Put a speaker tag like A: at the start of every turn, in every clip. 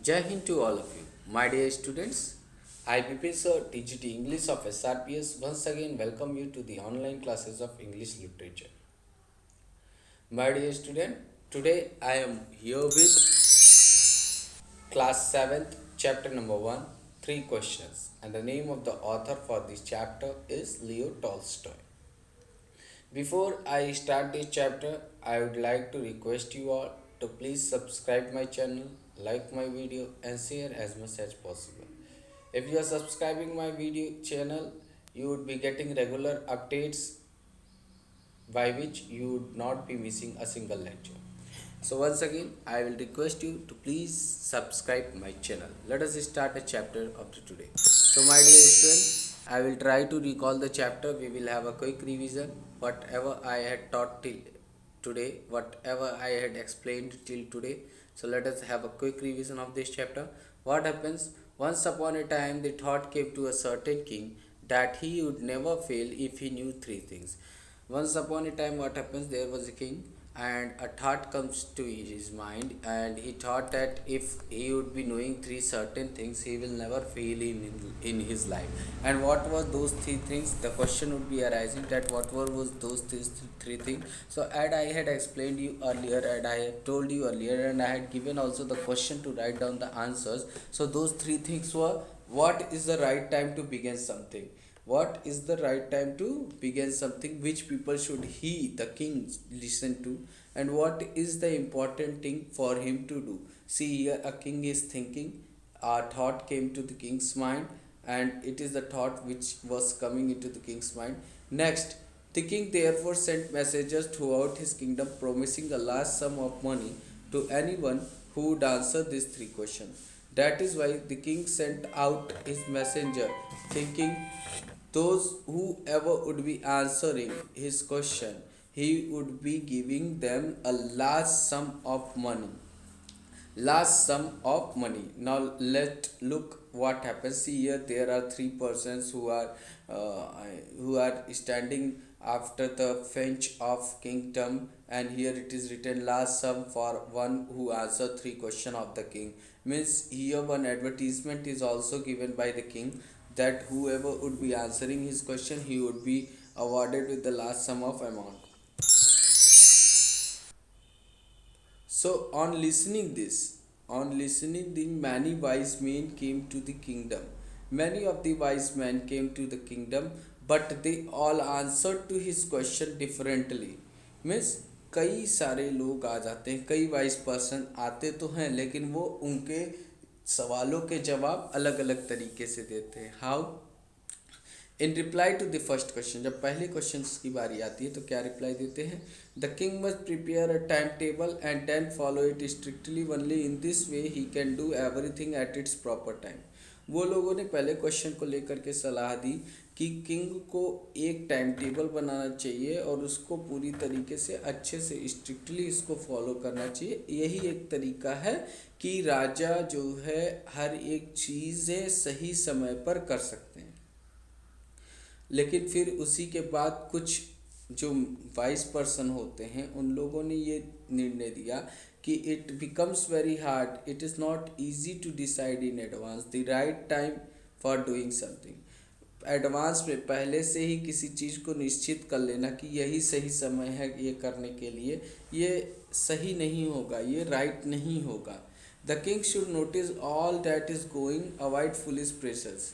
A: Jai Hind to all of you. My dear students, I Bipin Sir, TGT English of SRPS once again welcome you to the online classes of English literature. My dear student, today I am here with class 7th, chapter number 1, 3 questions. And the name of the author for this chapter is Leo Tolstoy. Before I start this chapter, I would like to request you all to please subscribe my channel, like my video and share as much as possible. If you are subscribing my video channel, you would be getting regular updates by which you would not be missing a single lecture. So once again, I will request you to please subscribe my channel. Let us start the chapter of the today. So my dear student, I will try to recall the chapter. We will have a quick revision. Whatever I had taught till today, whatever I had explained till today. So let us have a quick revision of this chapter. What happens? Once upon a time, the thought came to a certain king that he would never fail if he knew three things. Once upon a time, what happens? There was a king, and a thought comes to his mind, and he thought that if he would be knowing three certain things, he will never fail in his life. And what was those three things? The question would be arising that what were was those three things. So, as I had explained you earlier, and I had told you earlier, and I had given also the question to write down the answers. So, those three things were: what is the right time to begin something? What is the right time to begin something? Which people should he, the king, listen to? And what is the important thing for him to do? See, here a king is thinking. A thought came to the king's mind, and it is the thought which was coming into the king's mind. Next, the king therefore sent messengers throughout his kingdom, promising a large sum of money to anyone who would answer these three questions. That is why the king sent out his messenger, thinking those whoever would be answering his question, he would be giving them a large sum of money. Large sum of money. Now let look what happens. See, here there are three persons uh, who are standing after the bench of kingdom, and here it is written large sum for one who answer three question of the king. Means here one advertisement is also given by the king that whoever would be answering his question, he would be awarded with the large sum of amount. So on listening, the many wise men came to the kingdom. Many of the wise men came to the kingdom, but they all answered to his question differently. Means कई सारे लोग आ जाते हैं, कई wise person आते तो हैं, लेकिन वो उनके सवालों के जवाब अलग अलग तरीके से देते हैं. How? In reply to the first question, जब पहले क्वेश्चन की बारी आती है तो क्या रिप्लाई देते हैं? The king must prepare a time table and then follow it strictly. Only in this way he can do everything at its proper time. वो लोगों ने पहले क्वेश्चन को लेकर के सलाह दी कि किंग को एक टाइम टेबल बनाना चाहिए और उसको पूरी तरीके से अच्छे से स्ट्रिक्टली इसको फॉलो करना चाहिए. यही एक तरीका है कि राजा जो है हर एक चीज़ें सही समय पर कर सकते हैं. लेकिन फिर उसी के बाद कुछ जो वाइस पर्सन होते हैं उन लोगों ने ये निर्णय दिया कि it becomes very hard, it is not easy to decide in advance the right time for doing something. Advance में पहले से ही किसी चीज़ को निश्चित कर लेना कि यही सही समय है ये करने के लिए, ये सही नहीं होगा, ये राइट नहीं होगा. The king should notice all that is going, avoid foolish pressures.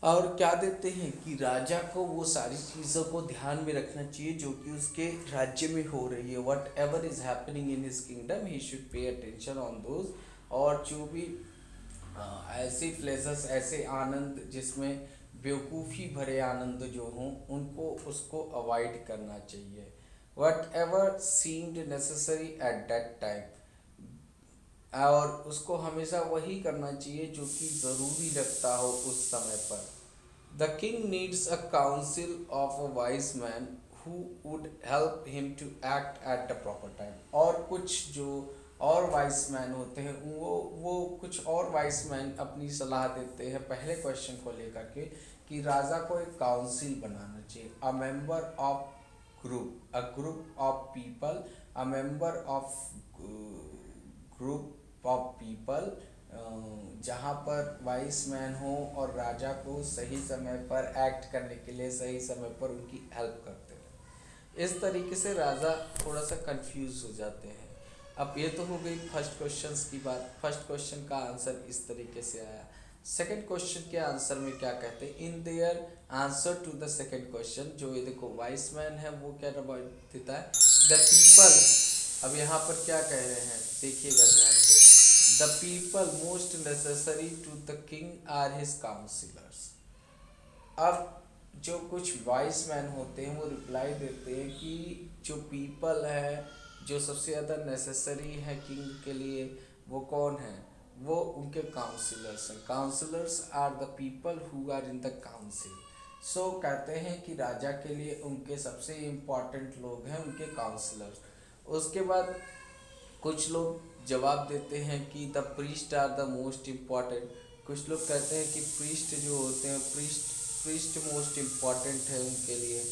A: और क्या देते हैं कि राजा को वो सारी चीज़ों को ध्यान में रखना चाहिए जो कि उसके राज्य में हो रही है. What ever is happening in his kingdom he should pay attention on those. और जो भी ऐसे प्लेजर्स, ऐसे आनंद जिसमें बेवकूफ़ी भरे आनंद जो हों, उनको उसको अवॉइड करना चाहिए. What ever seemed necessary at that time, और उसको हमेशा वही करना चाहिए जो कि ज़रूरी लगता हो उस समय पर. The king needs a council of a wise man who would help him to act at the proper time. और कुछ जो और वाइस मैन होते हैं वो कुछ और वाइस मैन अपनी सलाह देते हैं पहले क्वेश्चन को लेकर के कि राजा को एक काउंसिल बनाना चाहिए. A member of group, a group of people, a member of group of people, जहाँ पर वाइस मैन हो और राजा को सही समय पर एक्ट करने के लिए सही समय पर उनकी हेल्प करते हैं। इस तरीके से राजा थोड़ा सा कंफ्यूज हो जाते हैं। अब ये तो हो गई फर्स्ट क्वेश्चन की बात। फर्स्ट क्वेश्चन का आंसर इस तरीके से आया। सेकंड क्वेश्चन के आंसर में क्या कहते हैं, in their answer to the second question, जो ये देखो वाइस मैन है वो क्या देता है, द पीपल। अब यहाँ पर क्या कह रहे हैं देखिएगा ध्यान से, the people most necessary to the king are his counsellors. अब जो कुछ वाइस मैन होते हैं वो रिप्लाई देते हैं कि जो पीपल है, जो सबसे ज़्यादा नेसेसरी है किंग के लिए, वो कौन है, वो उनके काउंसिलर्स हैं। Councillors are the people who are in the council. So कहते हैं कि राजा के लिए उनके सबसे इम्पॉर्टेंट लोग हैं उनके काउंसिलर्स। उसके बाद कुछ लोग जवाब देते हैं कि the priest are the most important. कुछ लोग कहते हैं कि प्रीस्ट जो होते हैं, प्रीस्ट मोस्ट इम्पॉर्टेंट है उनके लिए।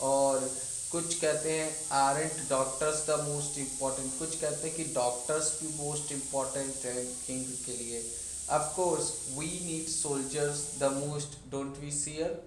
A: और कुछ कहते हैं aren't doctors the most important. कुछ कहते हैं कि डॉक्टर्स भी मोस्ट इम्पॉर्टेंट है किंग के लिए। Of course we need soldiers the most, don't we sire.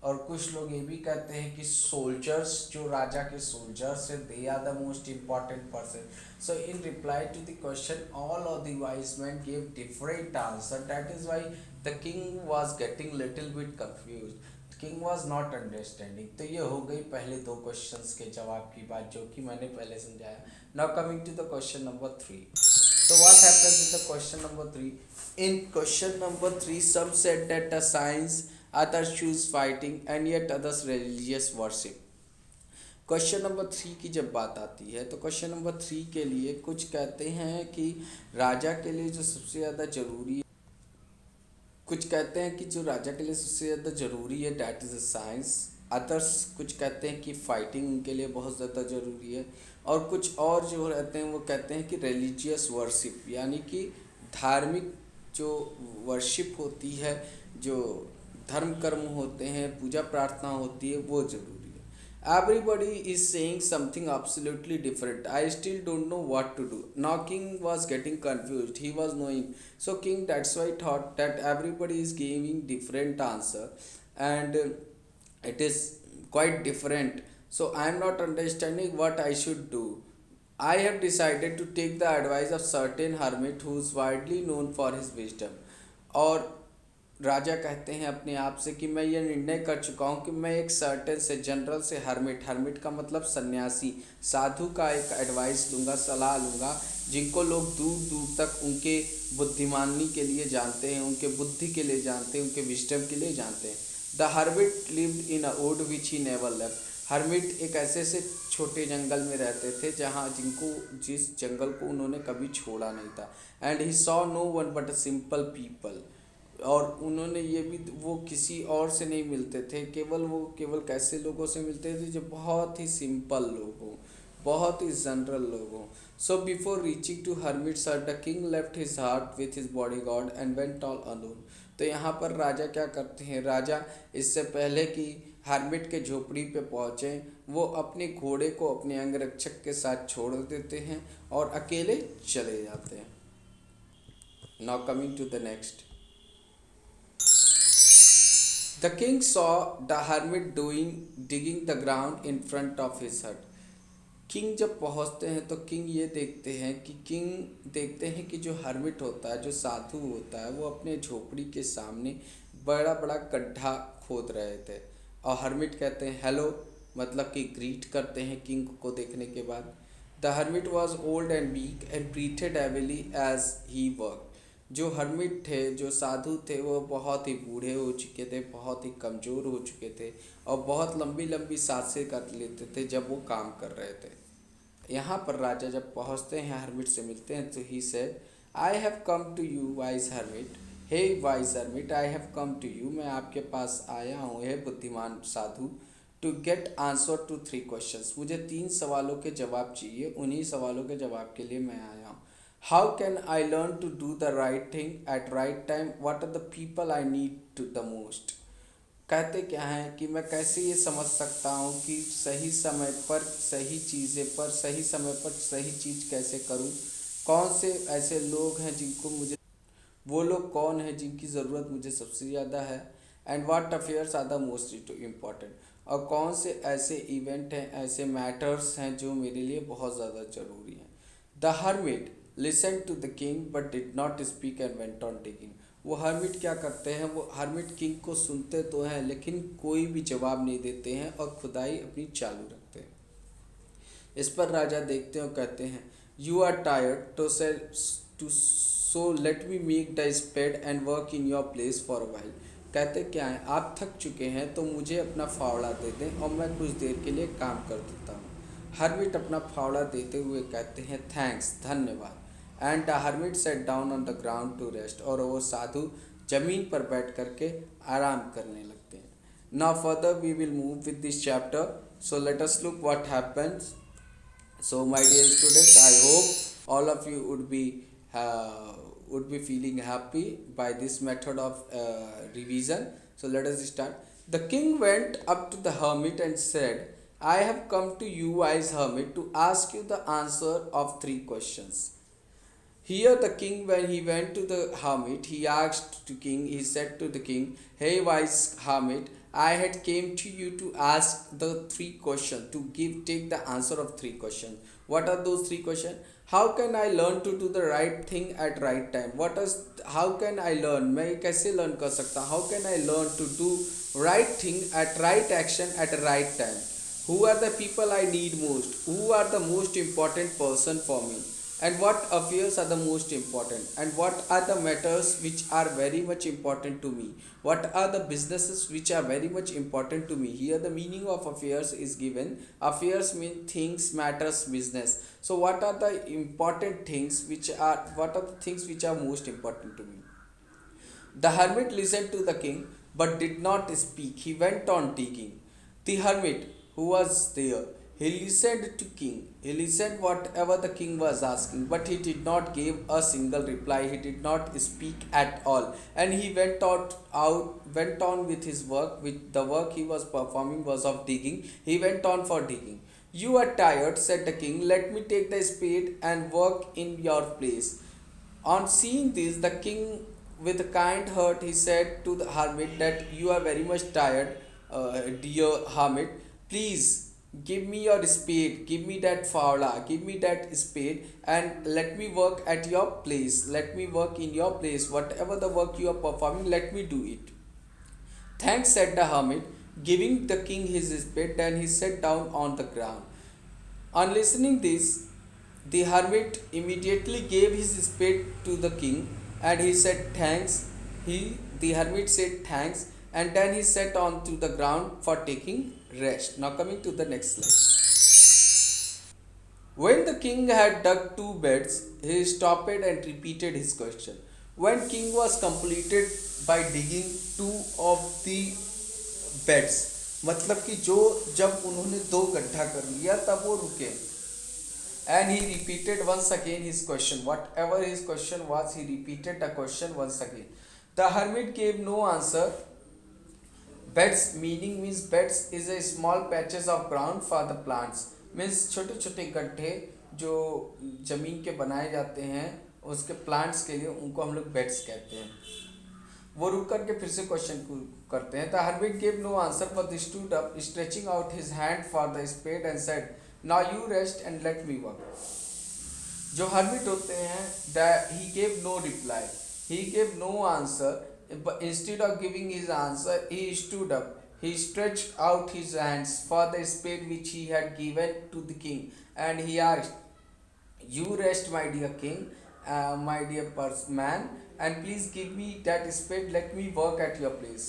A: और कुछ लोग ये भी कहते हैं कि सोल्जर्स, जो राजा के सोल्जर्स हैं, they are the most important person. So in reply to the question all of the wise man give different answer, that is why the king was getting little bit confused, king was not understanding. तो ये हो गई पहले दो questions के जवाब की बात, जो कि मैंने पहले समझाया। Now coming to the question number 3। So what happens in the question number 3? In question number 3, some said that the science, others choose fighting, and yet others religious worship. Question number 3 की जब बात आती है तो question number 3 के लिए कुछ कहते हैं कि राजा के लिए जो सबसे ज़्यादा जरूरी है, कुछ कहते हैं कि जो राजा के लिए सबसे ज़्यादा ज़रूरी है that is a science. Others कुछ कहते हैं कि फाइटिंग उनके लिए बहुत ज़्यादा ज़रूरी है। और कुछ और जो रहते हैं वो कहते हैं कि रिलीजियस वर्शिप, यानी कि धार्मिक जो वर्शिप होती है, जो धर्म कर्म होते हैं, पूजा प्रार्थना होती है, वो ज़रूरी है। Everybody is saying something absolutely different. I still don't know what to do. Now King was getting confused. He was knowing. So King that's why thought that everybody is giving different answer, and it is quite different. So I am not understanding what I should do. I have decided to take the advice of certain hermit who is widely known for his wisdom. और राजा कहते हैं अपने आप से कि मैं ये निर्णय कर चुका हूँ कि मैं एक सर्टेन से, जनरल से, हर्मिट, हर्मिट का मतलब सन्यासी, साधु का एक एडवाइस लूँगा, सलाह लूँगा, जिनको लोग दूर दूर तक उनके बुद्धिमानी के लिए जानते हैं, उनके बुद्धि के लिए जानते हैं, उनके विजडम के लिए जानते हैं। The hermit lived in a would which he never left. Hermit एक ऐसे से छोटे जंगल में रहते थे जहाँ जिस जंगल को उन्होंने कभी छोड़ा नहीं था। And he saw no one but a simple people. और उन्होंने ये भी, वो किसी और से नहीं मिलते थे, केवल कैसे लोगों से मिलते थे जो बहुत ही सिंपल लोग हों, बहुत ही जनरल लोग हों। So before reaching to hermit sir the king left his heart with his bodyguard and went all alone. तो यहाँ पर राजा क्या करते हैं, राजा इससे पहले कि हर्मिट के झोपड़ी पे पहुँचे, वो अपने घोड़े को अपने अंगरक्षक के साथ छोड़ देते हैं और अकेले चले जाते हैं। Now coming to the next. The king saw the hermit digging the ground in front of his hut. King जब पहुंचते हैं तो किंग देखते हैं कि जो हर्मिट होता है, जो साधु होता है, वो अपने झोपड़ी के सामने बड़ा बड़ा गड्ढा खोद रहे थे। और हर्मिट कहते हैं हेलो, मतलब कि ग्रीट करते हैं किंग को देखने के बाद। The hermit was old and weak and breathed heavily as he work. जो हर्मिट थे, जो साधु थे, वो बहुत ही बूढ़े हो चुके थे, बहुत ही कमज़ोर हो चुके थे और बहुत लंबी लंबी सांसें कर लेते थे जब वो काम कर रहे थे। यहाँ पर राजा जब पहुँचते हैं, हर्मिट से मिलते हैं, तो he said I have come to you wise hermit. Hey wise hermit, I have come to you, मैं आपके पास आया हूँ, हे बुद्धिमान साधु, to get answer to 3 questions. मुझे 3 सवालों के जवाब चाहिए, उन्हीं सवालों के जवाब के लिए मैं आया हूँ। How can I learn to do the right thing at right time, what are the people I need to the most. कहते क्या हैं कि मैं कैसे ये समझ सकता हूँ कि सही समय पर सही चीज़ें पर सही समय पर सही चीज़ कैसे करूँ, कौन से ऐसे लोग हैं जिनको मुझे, वो लोग कौन है जिनकी ज़रूरत मुझे सबसे ज़्यादा है, and what affairs are the most important, और कौन से ऐसे इवेंट हैं, ऐसे मैटर्स हैं जो मेरे लिए बहुत ज़्यादा ज़रूरी हैं। The hermit listen to the king but did not speak and went on taking. वो हर्मिट क्या करते हैं, वो हर्मिट किंग को सुनते तो हैं लेकिन कोई भी जवाब नहीं देते हैं और खुदाई अपनी चालू रखते हैं। इस पर राजा देखते हैं और कहते हैं, you are tired to sell too, so let me make the spade and work in your place for a while. कहते क्या हैं, आप थक चुके हैं तो मुझे अपना फावड़ा दे दें और मैं कुछ देर के लिए काम कर देता हूँ। हर्मिट अपना फावड़ा देते हुए कहते हैं, थैंक्स, धन्यवाद। And the hermit sat down on the ground to rest, और वो साधु जमीन पर बैठ करके आराम करने लगते हैं। Now further we will move with this chapter, so let us look what happens. So, my dear students, I hope all of you would be feeling happy by this method of revision. So, let us start. The king went up to the hermit and said, I have come to you, wise hermit, to ask you the answer of three questions. Here the king, when he went to the hermit, he asked to king, he said to the king, Hey wise hermit, I had came to you to ask the three questions, to take the answer of three questions. What are those three questions? How can I learn to do the right thing at right time? How can I learn? मैं कैसे learn कर सकता? How can I learn to do right thing at right action at right time? Who are the people I need most? Who are the most important person for me? And what affairs are the most important, and what are the matters which are very much important to me, what are the businesses which are very much important to me. Here the meaning of affairs is given. Affairs mean things, matters, business. So what are the important things which are, what are the things which are most important to me? The hermit listened to the king but did not speak. He went on digging. The hermit who was there, he listened to king. He listened whatever the king was asking, but he did not give a single reply. He did not speak at all, and he went on with his work. With the work he was performing was of digging. He went on for digging. You are tired, said the king. Let me take the spade and work in your place. On seeing this, the king, with a kind heart, he said to the hermit that you are very much tired, dear hermit. Please give me your spade, give me that fowler, give me that spade, and let me work at your place. Let me work in your place. Whatever the work you are performing, let me do it. Thanks, said the hermit, giving the king his spade. Then he sat down on the ground. On listening this, the hermit immediately gave his spade to the king, and he said thanks. The hermit said thanks, and then he sat on to the ground for taking rest. Now coming to the next slide. When the king had dug two beds, he stopped and repeated his question. When king was completed by digging two of the beds, मतलब कि जो जब उन्होंने दो गड्ढा कर लिया तब वो रुके. And he repeated once again his question, what ever his question was, he repeated the question once again. The hermit gave no answer. Beds meaning means beds is a small patches of ground for the plants. Means छोटे छोटे गड्ढे जो जमीन के बनाए जाते हैं उसके प्लांट्स के लिए, उनको हम लोग बेड्स कहते हैं. वो रुक करके फिर से क्वेश्चन करते हैं. The hermit give no answer but stood up, stretching out his hand for the spade and said, now you rest and let me work. जो हर्मिट होते हैं, he gave no reply, he gave no answer. Instead of giving his answer, he stood up, he stretched out his hands for the spade which he had given to the king, and he asked, you rest, my dear king, my dear man, and please give me that spade, let me work at your place.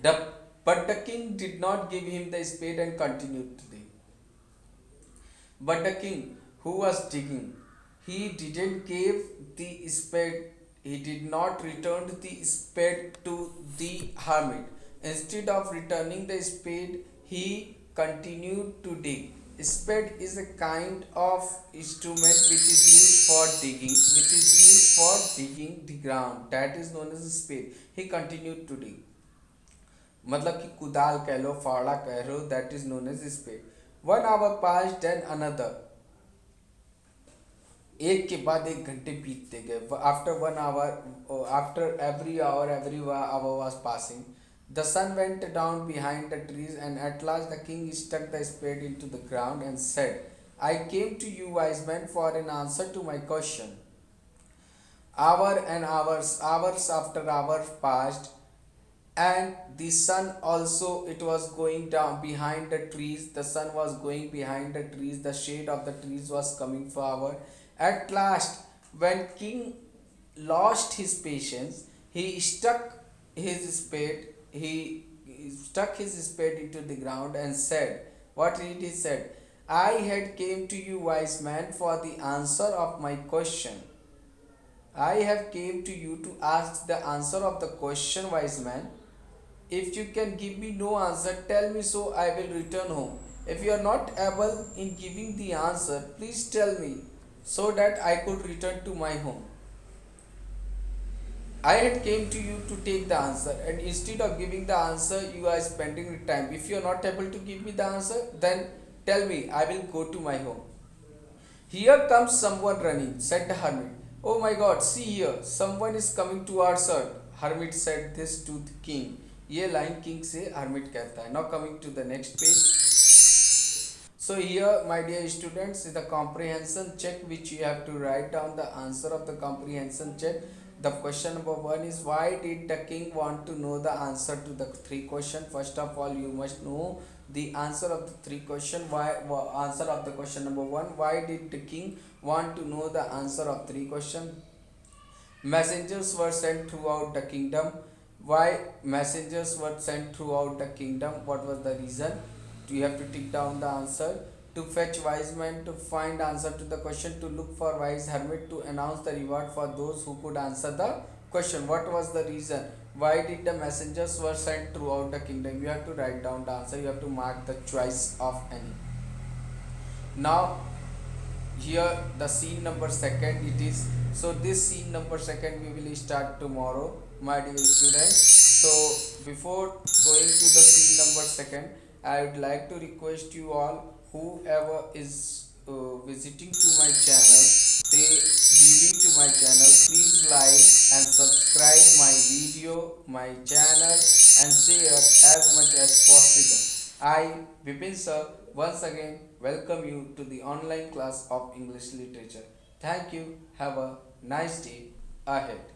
A: But the king did not give him the spade and continued to dig. But the king who was digging, he didn't give the spade, he did not return the spade to the hermit. Instead of returning the spade, he continued to dig. Spade is a kind of instrument which is used for digging the ground. That is known as a spade. He continued to dig. मतलब कि कुदाल कह लो, फावड़ा कह लो, that is known as spade. 1 hour passed, then another. एक के बाद एक घंटे बीतते गए. After 1 hour, after every hour was passing. The sun went down behind the trees, and at last the king stuck the spade into the ground and said, "I came to you, wise men, for an answer to my question." Hours after hours passed, and the sun also, it was going down behind the trees. The sun was going behind the trees, the shade of the trees was coming forward. At last, when king lost his patience, he stuck his spade into the ground and said, what did he said? "I had came to you, wise man, for the answer of my question." I have came to you to ask the answer of the question, wise man. If you can give me no answer, tell me, so I will return home. If you are not able in giving the answer, please tell me, so that I could return to my home. I had came to you to take the answer, and instead of giving the answer, you are spending the time. If you are not able to give me the answer, then tell me, I will go to my home. "Here comes someone running," said the hermit. "Oh my God, see here, someone is coming towards us." Hermit said this to the king. ये Lion King से hermit कहता है. Now coming to the next page. So here, my dear students, is the comprehension check, which you have to write down the answer of the comprehension check. The question number 1 is, why did the king want to know the answer to the 3 question? First of all, you must know the answer of the 3 question. Answer of the question number 1, why did the king want to know the answer of 3 question? Messengers were sent throughout the kingdom. Why messengers were sent throughout the kingdom? What was the reason? You have to take down the answer. To fetch wise men, to find answer to the question, to look for wise hermit, to announce the reward for those who could answer the question. What was the reason? Why did the messengers were sent throughout the kingdom? You have to write down the answer. You have to mark the choice of any. Now here the scene number 2 it is. So this scene number 2 we will start tomorrow, my dear students. So before going to the scene number 2, I would like to request you all, whoever is visiting to my channel, they viewing to my channel, please like and subscribe my video, my channel, and share as much as possible. I, Vipin sir, once again welcome you to the online class of English literature. Thank you. Have a nice day ahead.